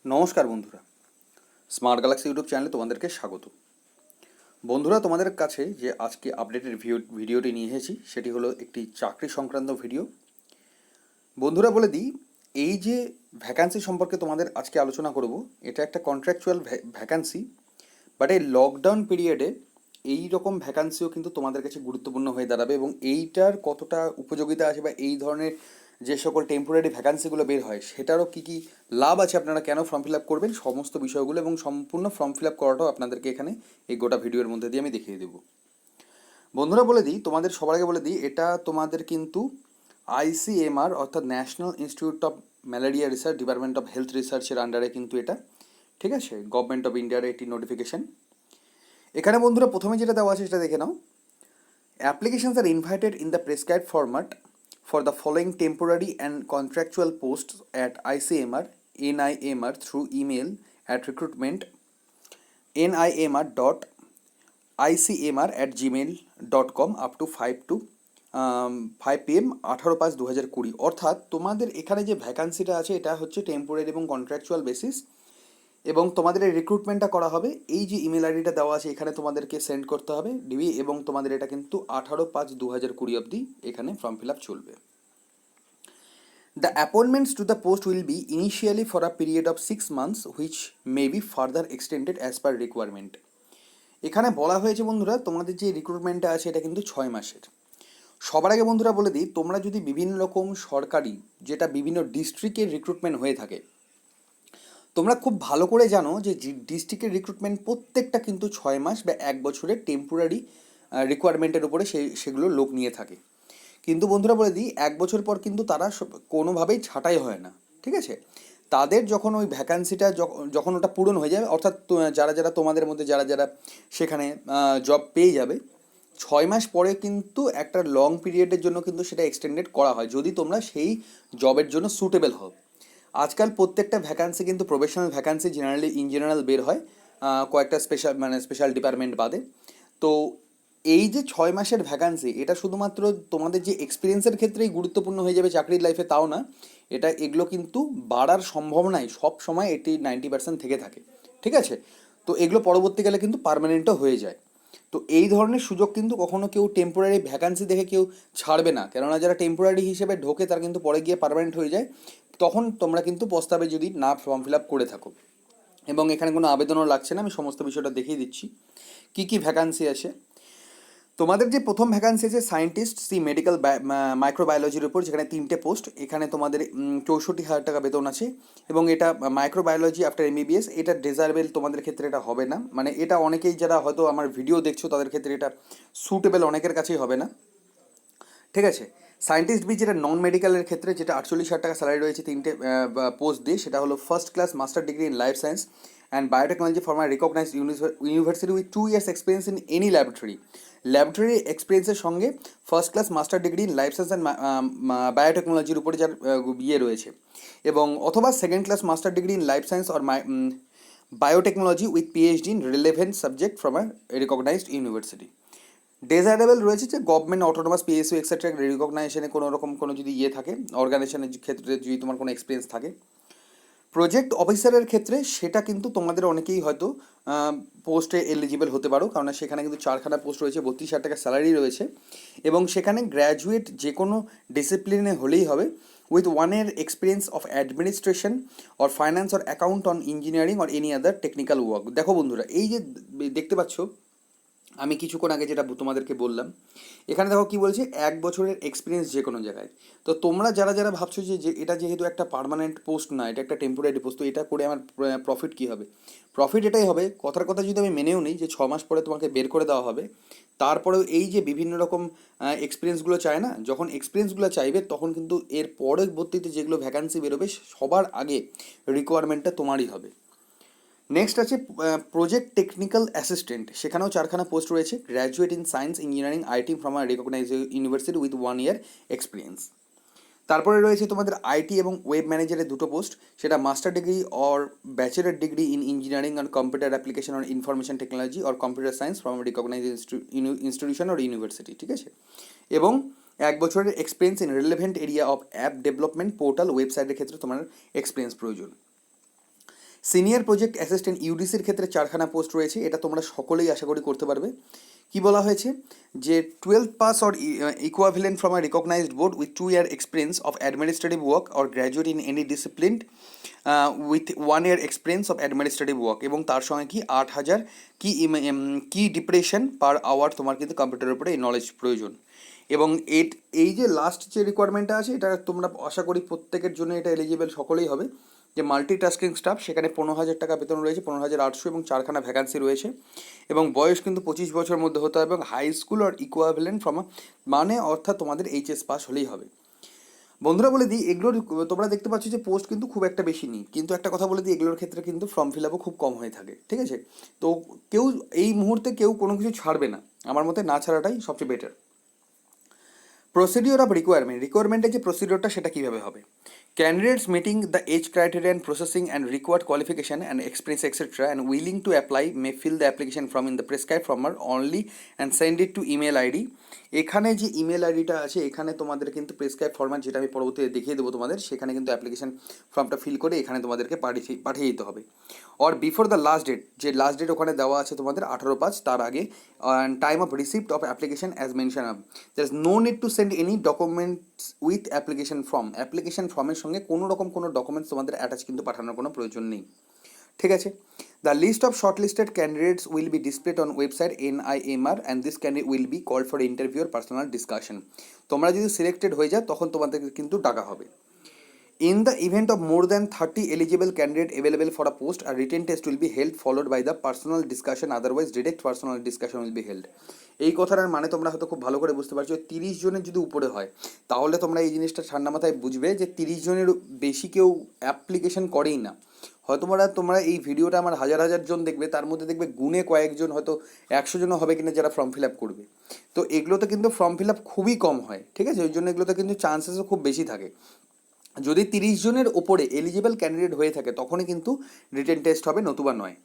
নমস্কার বন্ধুরা, smart Galaxy YouTube চ্যানেলে তোমাদেরকে স্বাগত। বন্ধুরা, তোমাদের কাছে যে আজকে আপডেটের ভিডিওটি নিয়ে এসেছি সেটি হলো একটি চাকরি সংক্রান্ত ভিডিও। বন্ধুরা, বলে দিই, এই যে ভ্যাকান্সি সম্পর্কে তোমাদের আজকে আলোচনা করব, এটা একটা কন্ট্রাকচুয়াল ভ্যাকান্সি। বাট এই লকডাউন পিরিয়ডে এই রকম ভ্যাকান্সিও কিন্তু তোমাদের কাছে গুরুত্বপূর্ণ হয়ে দাঁড়াবে, এবং এইটার কতটা উপযোগিতা আছে বা এই ধরনের যে সকল টেম্পোরারি ভ্যাকান্সিগুলো বের হয় সেটারও কী কী লাভ আছে, আপনারা কেন ফর্ম ফিল আপ করবেন, সমস্ত বিষয়গুলো এবং সম্পূর্ণ ফর্ম ফিল আপ করাটাও আপনাদেরকে এখানে এই গোটা ভিডিওর মধ্যে দিয়ে আমি দেখিয়ে দেবো। বন্ধুরা, বলে দিই, তোমাদের সবার আগে বলে দিই, এটা তোমাদের কিন্তু ICMR অর্থাৎ national institute of malaria research, department of health রিসার্চের আন্ডারে কিন্তু এটা, ঠিক আছে, গভর্নমেন্ট অফ ইন্ডিয়ার একটি নোটিফিকেশন। এখানে বন্ধুরা প্রথমে যেটা দেওয়া আছে সেটা দেখে নাও। Applications are invited in the prescribed format for the following temporary and contractual posts at ICMR, NIMR through email at recruitment nimr.icmr@gmail.com up to 5 PM 18/5/2020। অর্থাৎ তোমাদের এখানে যে ভ্যাকান্সিটা আছে এটা হচ্ছে টেম্পোরারি এবং কন্ট্রাকচুয়াল বেসিস, এবং তোমাদের এই রিক্রুটমেন্টটা করা হবে এই যে ইমেল আইডিটা দেওয়া আছে এখানে তোমাদেরকে সেন্ড করতে হবে ডিবি, এবং তোমাদের এটা কিন্তু 18/5/2020 অবধি এখানে ফর্ম ফিল আপ চলবে। The appointments to the post will be initially for a period of 6 months which may be further extended as per requirement। এখানে বলা হয়েছে বন্ধুরা, তোমাদের যে রিক্রুটমেন্টটা আছে এটা কিন্তু 6 মাসের। সবার আগে বন্ধুরা বলে দিই, তোমরা যদি বিভিন্ন রকম সরকারি যেটা বিভিন্ন ডিস্ট্রিক্টের রিক্রুটমেন্ট হয়ে থাকে, তোমরা খুব ভালো করে জানো যে ডিস্ট্রিক্টের রিক্রুটমেন্ট প্রত্যেকটা কিন্তু 6 মাস বা 1 বছরের টেম্পোরারি রিকোয়ারমেন্টের উপরে সেগুলো লোক নিয়ে থাকে। কিন্তু বন্ধুরা বলে দিই, 1 বছর পর কিন্তু তারা কোনোভাবেই ছাঁটাই হয় না, ঠিক আছে। তাদের যখন ওই ভ্যাকান্সিটা যখন ওটা পূরণ হয়ে যাবে, অর্থাৎ যারা যারা তোমাদের মধ্যে যারা যারা সেখানে জব পেয়ে যাবে, 6 মাস পরে কিন্তু একটা লং পিরিয়ডের জন্য কিন্তু সেটা এক্সটেন্ডেড করা হয় যদি তোমরা সেই জবের জন্য সুটেবল হও। আজকাল প্রত্যেকটা ভ্যাকান্সি কিন্তু professional vacancy generally in general বের হয়, কয়েকটা স্পেশাল ডিপার্টমেন্ট বাদে। তো এই যে 6 মাসের ভ্যাকান্সি, এটা শুধুমাত্র তোমাদের যে এক্সপিরিয়েন্সের ক্ষেত্রেই গুরুত্বপূর্ণ হয়ে যাবে চাকরির লাইফে তাও না, এগুলো কিন্তু বাড়ার সম্ভাবনাই সব সময় 80-90% থেকে থাকে, ঠিক আছে। তো এগুলো পরবর্তীকালে কিন্তু পার্মানেন্টও হয়ে যায়। তো এই ধরনের সুযোগ কিন্তু কখনো কেউ টেম্পোরারি ভ্যাকান্সি দেখে কেউ ছাড়বে না, কেননা যারা টেম্পোরারি হিসেবে ঢোকে তারা কিন্তু পরে গিয়ে পার্মানেন্ট হয়ে যায়। তখন তোমরা কিন্তু পস্তাবে যদি না ফর্ম ফিল আপ করে থাকো। এবং এখানে কোনো আবেদনও লাগছে না, আমি সমস্ত বিষয়টা দেখিয়ে দিচ্ছি কী কী ভ্যাকান্সি আছে। তোমাদের যে প্রথম ভ্যাকান্সি আছে সায়েন্টিস্ট সি মেডিকেল মাইক্রোবায়োলজির উপর, যেখানে 3টে পোস্ট, এখানে তোমাদের 64,000 টাকা বেতন আছে। এবং এটা মাইক্রোবায়োলজি আফটার MBBS, এটা ডিজায়ারেবল তোমাদের ক্ষেত্রে এটা হবে না, মানে এটা অনেকেই যারা হয়তো আমার ভিডিও দেখছো তাদের ক্ষেত্রে এটা সুটেবল অনেকের কাছেই হবে না, ঠিক আছে। সায়েন্টিস্ট বি যেটা নন মেডিকেলের ক্ষেত্রে, যেটা 48,000 টাকা স্যালারি রয়েছে 3টে পোস্ট দিয়ে, সেটা হলো first class master degree in life science and biotechnology from a recognised university with 2 years experience in any laboratory এক্সপিরিয়েন্সের সঙ্গে first class master degree in life science and বায়োটেকনোলজির উপরে যার ইয়ে রয়েছে, এবং অথবা second class master degree in life science or biotechnology with PhD in relevant subject from a recognised university. Desirable রয়েছে যে গভর্নমেন্ট অটোনোমাস PSU এক্সেট্রা রিকগনাইজেশনে কোনো রকম কোনো যদি ইয়ে থাকে, অর্গানাইজেশনের ক্ষেত্রে যদি তোমার কোনো এক্সপিরিয়েন্স থাকে। প্রজেক্ট অফিসারের ক্ষেত্রে সেটা কিন্তু তোমাদের অনেকেই হয়তো পোস্টে এলিজিবল হতে পারো, কারণ সেখানে কিন্তু 4খানা পোস্ট রয়েছে, 32,000 টাকা স্যালারি রয়েছে, এবং সেখানে গ্র্যাজুয়েট যে কোনো ডিসিপ্লিনে হলেই হবে with 1 year experience of administration or finance or account on engineering or any other technical work. দেখো বন্ধুরা, এই যে দেখতে পাচ্ছ আমি কিছুক্ষণ আগে যেটা তোমাদেরকে বললাম, এখানে দেখো কি বলছে, 1 বছরের এক্সপিরিয়েন্স যে কোনো জায়গায়। তো তোমরা যারা যারা ভাবছো যে এটা যেহেতু একটা পার্মানেন্ট পোস্ট না, এটা একটা টেম্পোরারি পোস্ট, তো এটা করে আমার প্রফিট কী হবে? প্রফিট এটাই হবে, কথার কথা যদি আমি মেনেও নিই যে 6 মাস পরে তোমাকে বের করে দেওয়া হবে, তারপরেও এই যে বিভিন্ন রকম এক্সপিরিয়েন্সগুলো চায় না, যখন এক্সপিরিয়েন্সগুলো চাইবে তখন কিন্তু এর পরবর্তীতে যেগুলো ভ্যাকান্সি বেরোবে সবার আগে রিকোয়ারমেন্টটা তোমারই হবে। নেক্সট আছে প্রজেক্ট টেকনিক্যাল অ্যাসিস্ট্যান্ট, সেখানেও 4খানা পোস্ট রয়েছে, graduate in science engineering IT from a recognise university with 1 year experience. তারপরে রয়েছে তোমাদের IT এবং ওয়েব ম্যানেজারের 2টো পোস্ট, সেটা master degree or bachelor degree in engineering or computer application or information technology or computer science from recognise institution or university, ঠিক আছে। এবং 1 বছরের experience in relevant area of app development portal ওয়েবসাইটের ক্ষেত্রে তোমার এক্সপিরিয়েন্স প্রয়োজন। Senior project assistant ইউডিসির ক্ষেত্রে 4খানা post রয়েছে, এটা তোমরা সকলেই আশা করি করতে পারবে। কি বলা হয়েছে যে 12th pass or equivalent from a recognised board with 2 year experience of administrative work or graduate in any discipline with 1 year experience of administrative work, এবং তার সঙ্গে কি 8,000 কি ডিপ্রেশন পার আওয়ার তোমার কিন্তু কম্পিউটারের উপরে এই নলেজ প্রয়োজন। এবং এই যে লাস্ট যে রিকোয়ারমেন্টটা আছে এটা তোমরা আশা করি প্রত্যেকের জন্য এটা এলিজিবল সকলেই হবে, যে মাল্টিটাস্কিং স্টাফ, সেখানে 15,000 টাকা বেতন রয়েছে, 15,800, এবং 4খানা ভ্যাকান্সি রয়েছে, এবং বয়স কিন্তু 25 বছর মধ্যে হতে হবে, এবং high school or equivalent from মানে অর্থাৎ তোমাদের এইচএস পাস হলেই হবে। বন্ধুরা বলে দিই, এগুলোর তোমরা দেখতে পাচ্ছ যে পোস্ট কিন্তু খুব একটা বেশি নেই, কিন্তু একটা কথা বলে দিই, এগুলোর ক্ষেত্রে কিন্তু ফর্ম ফিল আপও খুব কম হয়ে থাকে, ঠিক আছে? তো কেউ এই মুহূর্তে কেউ কোনো কিছু ছাড়বে না, আমার মতে না ছাড়াটাই সবচেয়ে বেটার। প্রসিডিওর অফ রিকোয়ারমেন্টের যে প্রসিডিওরটা সেটা কীভাবে হবে? Candidates meeting the age criteria and possessing and required qualification and experience extra and willing to apply may fill the application form in the prescribe format only and send it to email ID. এখানে যে email আইডিটা আছে, এখানে তোমাদের কিন্তু prescribe former, যেটা আমি পরবর্তীতে দেখিয়ে দেবো তোমাদের, সেখানে কিন্তু অ্যাপ্লিকেশন ফর্মটা ফিল করে এখানে তোমাদেরকে পাঠিয়ে দিতে হবে। Or before the last date, যে লাস্ট ডেট ওখানে দেওয়া আছে তোমাদের 18/5, তার আগে, time of receipt of application as mention up, there is no need to send any documents with application form. Application ফর্মের সঙ্গে কোনো রকম কোনো ডকুমেন্টস তোমাদের অ্যাটাচ কিন্তু পাঠানোর কোনো প্রয়োজন নেই, ঠিক আছে? The list of shortlisted candidates will be displayed on website NIMR and this candidate will be called for interview or personal discussion. তোমরা যদি সিলেক্টেড হয়ে যাও তখন তোমাদেরকে কিন্তু ডাকা হবে। In the event of more than 30 eligible candidates available for a post, a written test will be held followed by the personal discussion, otherwise direct personal discussion will be held. এই কথাটার মানে তোমরা হয়তো খুব ভালো করে বুঝতে পারছো, 30 জনের যদি উপরে হয় তাহলে তোমরা এই জিনিসটা ঠান্ডা মাথায় বুঝবে যে 30 জনের বেশি কেউ অ্যাপ্লিকেশন করেই না। হয়তো তোমরা এই ভিডিওটা আমার হাজার হাজার জন দেখবে, তার মধ্যে দেখবে গুণে কয়েকজন, হয়তো 100 জনও হবে কিনা যারা ফর্ম ফিল আপ করবে। তো এগুলোতে কিন্তু ফর্ম ফিল আপ খুবই কম হয়, ঠিক আছে? ওই জন্য এগুলোতে কিন্তু চান্সেসও খুব বেশি থাকে। যদি 30 জনের ওপরে এলিজিবল ক্যান্ডিডেট হয়ে থাকে তখনই কিন্তু রিটেন টেস্ট হবে, নতুবা নয়।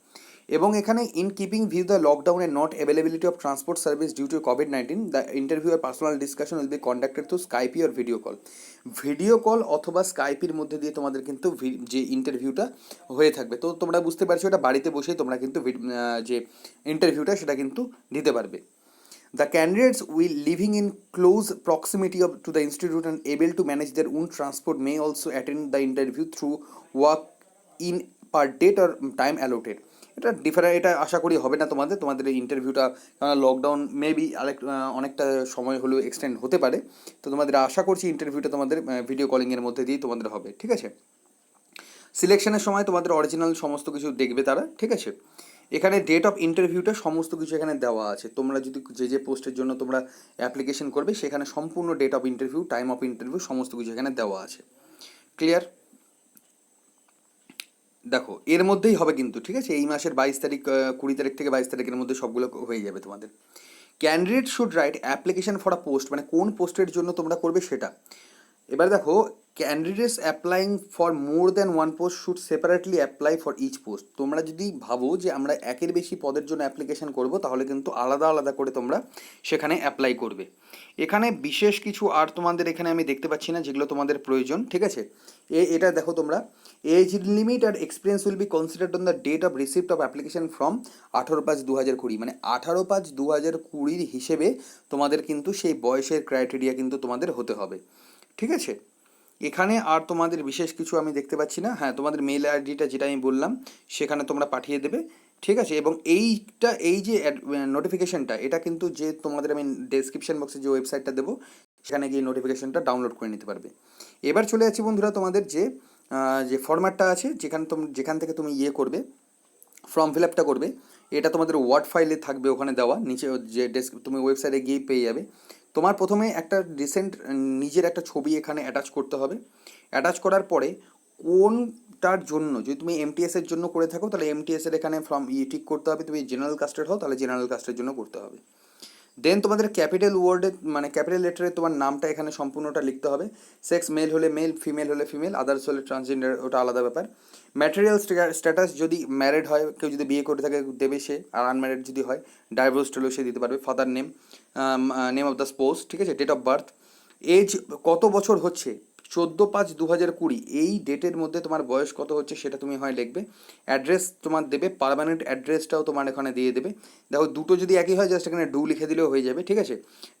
এবং এখানে in keeping view the lockdown and not availability of transport service due to COVID-19, the interview or personal discussion will be conducted through Skype or video call. Video call অথবা স্কাইপির মধ্যে দিয়ে তোমাদের কিন্তু যে ইন্টারভিউটা হয়ে থাকবে। তো তোমরা বুঝতে পারছো এটা বাড়িতে বসেই তোমরা কিন্তু যে ইন্টারভিউটা সেটা কিন্তু দিতে পারবে। The candidates will living in close proximity to the institute and able to manage their own transport may also attend the interview through walk in per date or time allotted. এটা আশা করি হবে না তোমাদের এই ইন্টারভিউটা, কারণ লকডাউন মেবি অনেকটা সময় হলেও এক্সটেন্ড হতে পারে। তো তোমাদের আশা করছি ইন্টারভিউটা তোমাদের ভিডিও কলিংয়ের মধ্যে দিয়েই তোমাদের হবে, ঠিক আছে? সিলেকশনের সময় তোমাদের অরিজিনাল সমস্ত কিছু দেখবে তারা, ঠিক আছে? এখানে ডেট অফ ইন্টারভিউটা সমস্ত কিছু এখানে দেওয়া আছে। তোমরা যদি যে পোস্টের জন্য তোমরা অ্যাপ্লিকেশন করবে সেখানে সম্পূর্ণ date of interview, time of interview সমস্ত কিছু এখানে দেওয়া আছে। ক্লিয়ার? দেখো এর মধ্যেই হবে কিন্তু, ঠিক আছে? এই মাসের 22 তারিখ, 20 তারিখ থেকে 22 তারিখের মধ্যে সবগুলো হয়ে যাবে তোমাদের। Candidate should write application for a post, মানে কোন পোস্টের জন্য তোমরা করবে সেটা। এবার দেখো, candidates applying for more than one post should separately apply for each post. তোমরা যদি ভাবো যে আমরা একের বেশি পদের জন্য অ্যাপ্লিকেশন করব তাহলে কিন্তু আলাদা আলাদা করে তোমরা সেখানে অ্যাপ্লাই করবে। এখানে বিশেষ কিছু আর তোমাদের এখানে আমি দেখতে পাচ্ছি না যেগুলো তোমাদের প্রয়োজন, ঠিক আছে? এটা দেখো তোমরা, age limit or experience will be considered on the date of receipt of application from 18/5/2020, মানে 18/5/2020 হিসেবে তোমাদের কিন্তু সেই বয়সের ক্রাইটেরিয়া কিন্তু তোমাদের হতে হবে, ঠিক আছে? এখানে আর তোমাদের বিশেষ কিছু আমি দেখতে পাচ্ছি না। হ্যাঁ, তোমাদের মেল আইডিটা যেটা আমি বললাম সেখানে তোমরা পাঠিয়ে দেবে, ঠিক আছে? এবং এই যে নোটিফিকেশনটা, এটা কিন্তু যে তোমাদের আমি ডেসক্রিপশন বক্সে যে ওয়েবসাইটটা দেবো সেখানে গিয়ে নোটিফিকেশনটা ডাউনলোড করে নিতে পারবে। এবার চলে যাচ্ছি বন্ধুরা তোমাদের যে ফরম্যাটটা আছে, যেখান থেকে তুমি করবে, ফর্ম ফিল আপটা করবে, এটা তোমাদের ওয়ার্ড ফাইলে থাকবে ওখানে দেওয়া, নিচে যে তুমি ওয়েবসাইটে গিয়ে পেয়ে যাবে। তোমার প্রথমে একটা রিসেন্ট নিজের একটা ছবি এখানে অ্যাটাচ করতে হবে। অ্যাটাচ করার পরে কোনটার জন্য, যদি তুমি এমটিএসের জন্য করে থাকো তাহলে এমটিএসের এখানে ফর্ম ঠিক করতে হবে। তুমি জেনারেল কাস্টের হও তাহলে জেনারেল কাস্টের জন্য করতে হবে। দেন তোমাদের ক্যাপিটাল ওয়ার্ডে, মানে ক্যাপিটাল লেটারে তোমার নামটা এখানে সম্পূর্ণটা লিখতে হবে। সেক্স মেল হলে মেল, ফিমেল হলে ফিমেল, আদার্স হলে ট্রান্সজেন্ডার, ওটা আলাদা ব্যাপার। ম্যাটেরিয়াল স্ট্যাটাস, যদি ম্যারিড হয়, কেউ যদি বিয়ে করে থাকে দেবে সে, আর আনম্যারিড যদি হয়, ডাইভোর্সড হলেও সে দিতে পারবে। Father name, name of the spouse, ঠিক আছে? ডেট অফ বার্থ, এজ কত বছর হচ্ছে 14/5/2020 এই ডেটের মধ্যে তোমার বয়স কত হচ্ছে সেটা তুমি হয় লিখবে। অ্যাড্রেস তোমার দেবে, পার্মানেন্ট অ্যাড্রেসটাও তোমার এখানে দিয়ে দেবে। দেখো দুটো যদি একই হয় জাস্ট এখানে ডু লিখে দিলেও হয়ে যাবে, ঠিক আছে।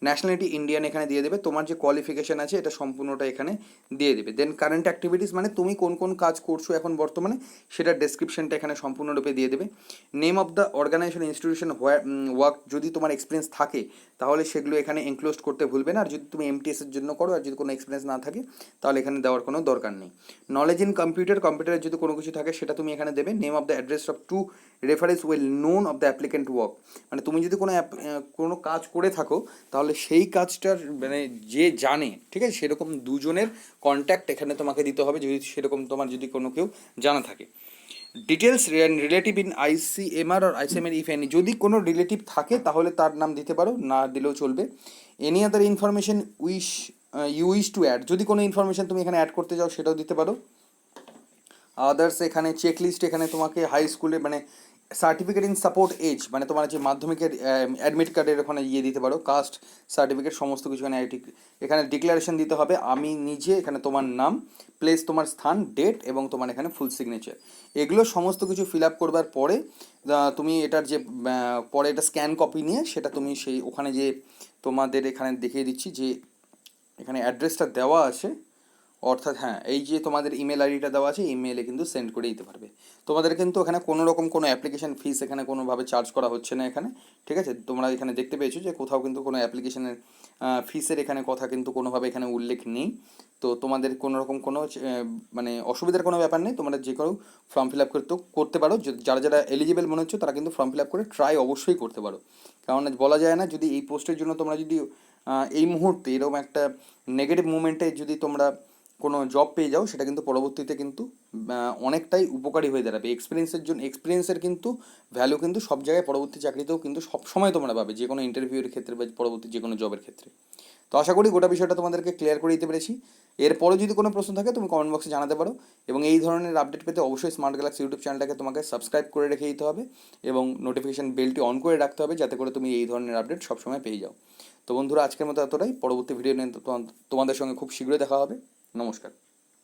ন্যাশনালিটি ইন্ডিয়ান এখানে দিয়ে দেবে, তোমার যে কোয়ালিফিকেশান আছে এটা সম্পূর্ণটা এখানে দিয়ে দেবে। দেন কারেন্ট অ্যাক্টিভিটিস মানে তুমি কোন কোন কাজ করছো এখন বর্তমানে সেটার ডেসক্রিপশনটা এখানে সম্পূর্ণরূপে দিয়ে দেবে। Name of the organisation institution work যদি তোমার এক্সপিরিয়েন্স থাকে তাহলে সেগুলো এখানে এনক্লোজ করতে ভুলবে না। আর যদি তুমি এমটিএস এর জন্য করো আর যদি কোনো এক্সপিরিয়েন্স না থাকে তাহলে এখানে দেওয়ার কোনো দরকার নেই। নলেজ ইন কম্পিউটারের যদি কোনো কিছু থাকে সেটা তুমি এখানে দেবে। Name of the address of two reference well known of the applicant work, মানে তুমি যদি কোনো কাজ করে থাকো তাহলে সেই কাজটার মানে যে জানে, ঠিক আছে, সেরকম দুজনের কন্ট্যাক্ট এখানে তোমাকে দিতে হবে যদি সেরকম তোমার যদি কোনো কেউ জানা থাকে। Details relative in ICMR or ICMR if any, যদি কোনো রিলেটিভ থাকে তাহলে তার নাম দিতে পারো, না দিলেও চলবে। Any other information you wish to add, যদি কোনো ইনফরমেশন তুমি এখানে অ্যাড করতে চাও সেটাও দিতে পারো। আদার্স এখানে চেকলিস্ট এখানে তোমাকে হাই স্কুলে মানে সার্টিফিকেট ইন সাপোর্ট এজ মানে তোমার যে মাধ্যমিকের অ্যাডমিট কার্ডের ওখানে ইয়ে দিতে পারো, কাস্ট সার্টিফিকেট সমস্ত কিছু এখানে এখানে ডিক্লারেশন দিতে হবে আমি নিজে, এখানে তোমার নাম, প্লেস, তোমার স্থান, ডেট এবং তোমার এখানে ফুল সিগনেচার, এগুলো সমস্ত কিছু ফিল আপ করবার পরে তুমি এটার যে পরে এটা স্ক্যান কপি নিয়ে সেটা তুমি সেই ওখানে যে তোমাদের এখানে দেখিয়ে দিচ্ছি যে এখানে অ্যাড্রেসটা দেওয়া আছে, অর্থাৎ হ্যাঁ এই যে তোমাদের ইমেল আইডিটা দেওয়া আছে ইমেলে কিন্তু সেন্ড করে দিতে পারবে। তোমাদের কিন্তু এখানে কোনো রকম কোনো অ্যাপ্লিকেশন ফিস এখানে কোনোভাবে চার্জ করা হচ্ছে না এখানে, ঠিক আছে। তোমরা এখানে দেখতে পেয়েছো যে কোথাও কিন্তু কোনো অ্যাপ্লিকেশনের ফিসের এখানে কথা কিন্তু কোনোভাবে এখানে উল্লেখ নেই। তো তোমাদের কোনো রকম কোনো মানে অসুবিধার কোনো ব্যাপার নেই, তোমরা যে কোনো ফর্ম ফিল আপ করতে পারো। যারা যারা এলিজিবল মনে হচ্ছে তারা কিন্তু ফর্ম ফিল আপ করে ট্রাই অবশ্যই করতে পারো, কারণ বলা যায় না যদি এই পোস্টের জন্য তোমরা যদি এই মুহূর্তে এরকম একটা নেগেটিভ মুভমেন্টে যদি তোমরা কোনো জব পেয়ে যাও সেটা কিন্তু পরবর্তীতে কিন্তু অনেকটাই উপকারী হয়ে দাঁড়াবে। এক্সপিরিয়েন্সের কিন্তু ভ্যালু কিন্তু সব জায়গায় পরবর্তী চাকরিতেও কিন্তু সব সময় তোমরা পাবে, যে কোনো ইন্টারভিউয়ের ক্ষেত্রে বা পরবর্তী যে কোনো জবের ক্ষেত্রে। তো আশা করি গোটা বিষয়টা তোমাদেরকে ক্লিয়ার করে দিতে পেরেছি। এরপরে যদি কোনো প্রশ্ন থাকে তুমি কমেন্ট বক্সে জানাতে পারো, এবং এই ধরনের আপডেট পেতে অবশ্যই স্মার্ট গ্যালাক্সি ইউটিউব চ্যানেলটাকে তোমাকে সাবস্ক্রাইব করে রেখে দিতে হবে এবং নোটিফিকেশান বেলটি অন করে রাখতে হবে যাতে করে তুমি এই ধরনের আপডেট সবসময় পেয়ে যাও। তো বন্ধুরা আজকের মতো এতটাই, পরবর্তী ভিডিও নিয়ে তোমাদের সঙ্গে খুব শীঘ্রই দেখা হবে। নমস্কার।